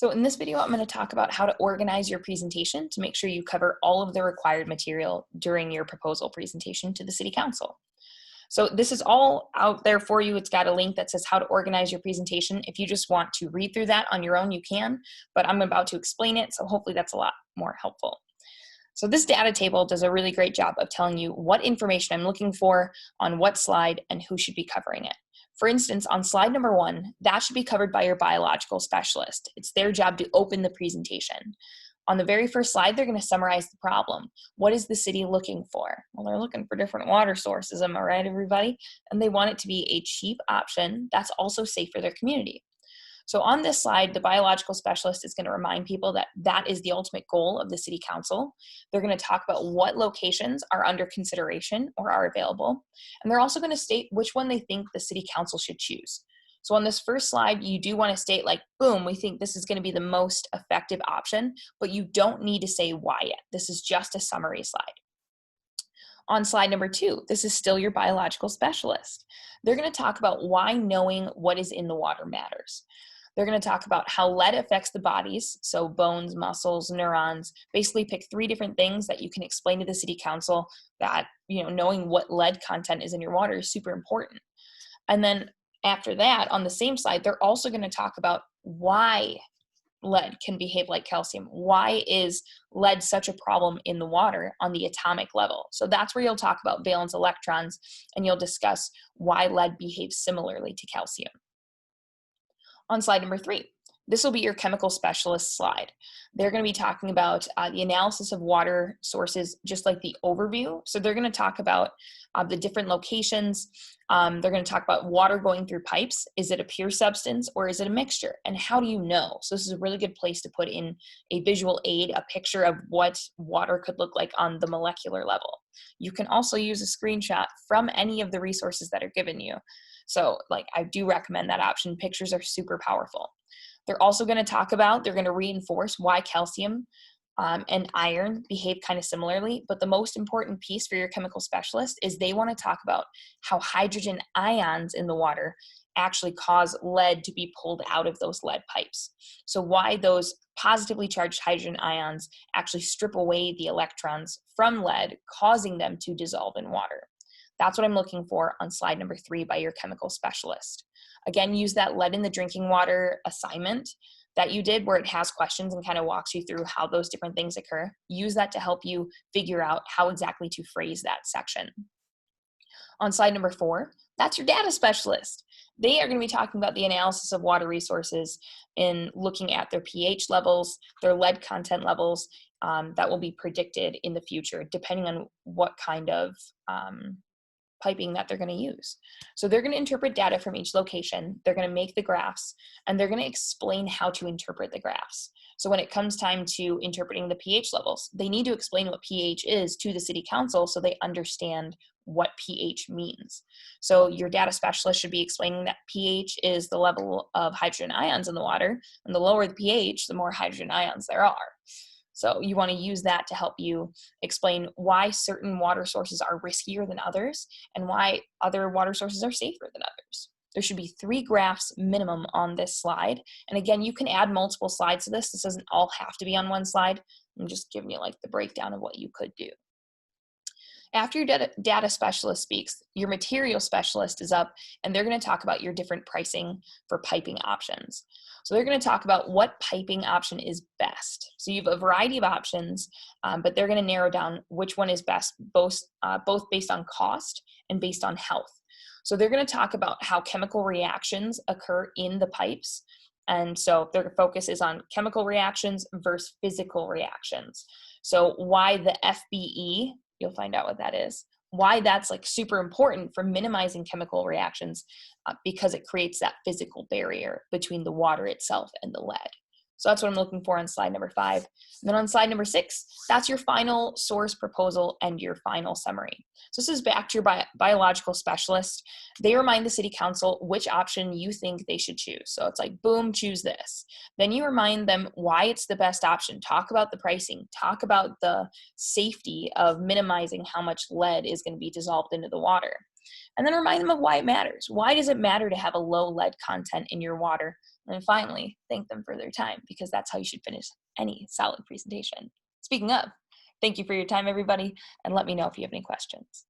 So in this video, I'm going to talk about how to organize your presentation to make sure you cover all of the required material during your proposal presentation to the City Council. So this is all out there for you. It's got a link that says how to organize your presentation. If you just want to read through that on your own, you can, but I'm about to explain it, so hopefully that's a lot more helpful. So this data table does a really great job of telling you what information I'm looking for on what slide and who should be covering it. For instance, on slide number 1, that should be covered by your biological specialist. It's their job to open the presentation. On the very first slide, they're going to summarize the problem. What is the city looking for? Well, they're looking for different water sources, am I right, everybody? And they want it to be a cheap option that's also safe for their community. So on this slide, the biological specialist is going to remind people that that is the ultimate goal of the City Council. They're going to talk about what locations are under consideration or are available. And they're also going to state which one they think the City Council should choose. So on this first slide, you do want to state like, boom, we think this is going to be the most effective option, but you don't need to say why yet. This is just a summary slide. On slide number 2, this is still your biological specialist. They're going to talk about why knowing what is in the water matters. They're going to talk about how lead affects the bodies, so bones, muscles, neurons. Basically pick 3 different things that you can explain to the City Council that, knowing what lead content is in your water is super important. And then after that, on the same slide, they're also going to talk about why lead can behave like calcium. Why is lead such a problem in the water on the atomic level? So that's where you'll talk about valence electrons, and you'll discuss why lead behaves similarly to calcium. On slide number 3, this will be your chemical specialist slide. They're going to be talking about the analysis of water sources, just like the overview. So they're going to talk about the different locations. They're going to talk about water going through pipes. Is it a pure substance or is it a mixture? And how do you know? So this is a really good place to put in a visual aid, a picture of what water could look like on the molecular level. You can also use a screenshot from any of the resources that are given you. So I do recommend that option. Pictures are super powerful. They're also going to reinforce why calcium and iron behave kind of similarly, but the most important piece for your chemical specialist is they want to talk about how hydrogen ions in the water actually cause lead to be pulled out of those lead pipes. So why those positively charged hydrogen ions actually strip away the electrons from lead, causing them to dissolve in water. That's what I'm looking for on slide number 3 by your chemical specialist. Again, use that lead in the drinking water assignment that you did where it has questions and kind of walks you through how those different things occur. Use that to help you figure out how exactly to phrase that section. On slide number 4, that's your data specialist. They are going to be talking about the analysis of water resources in looking at their pH levels, their lead content levels that will be predicted in the future, depending on what kind of piping that they're going to use. So they're going to interpret data from each location, they're going to make the graphs, and they're going to explain how to interpret the graphs. So when it comes time to interpreting the pH levels, they need to explain what pH is to the City Council so they understand what pH means. So your data specialist should be explaining that pH is the level of hydrogen ions in the water, and the lower the pH, the more hydrogen ions there are. So you want to use that to help you explain why certain water sources are riskier than others and why other water sources are safer than others. There should be 3 graphs minimum on this slide. And again, you can add multiple slides to this. This doesn't all have to be on one slide. I'm just giving you the breakdown of what you could do. After your data specialist speaks, your material specialist is up, and they're going to talk about your different pricing for piping options. So they're going to talk about what piping option is best. So you have a variety of options, but they're going to narrow down which one is best, both based on cost and based on health. So they're going to talk about how chemical reactions occur in the pipes. And so their focus is on chemical reactions versus physical reactions. So why the FBE, you'll find out what that is, why that's super important for minimizing chemical reactions because it creates that physical barrier between the water itself and the lead. So that's what I'm looking for on slide number 5. And then on slide number 6, that's your final source proposal and your final summary. So this is back to your biological specialist. They remind the City Council which option you think they should choose. So it's boom, choose this. Then you remind them why it's the best option. Talk about the pricing. Talk about the safety of minimizing how much lead is going to be dissolved into the water. And then remind them of why it matters. Why does it matter to have a low lead content in your water? And then finally, thank them for their time, because that's how you should finish any solid presentation. Speaking of, thank you for your time, everybody, and let me know if you have any questions.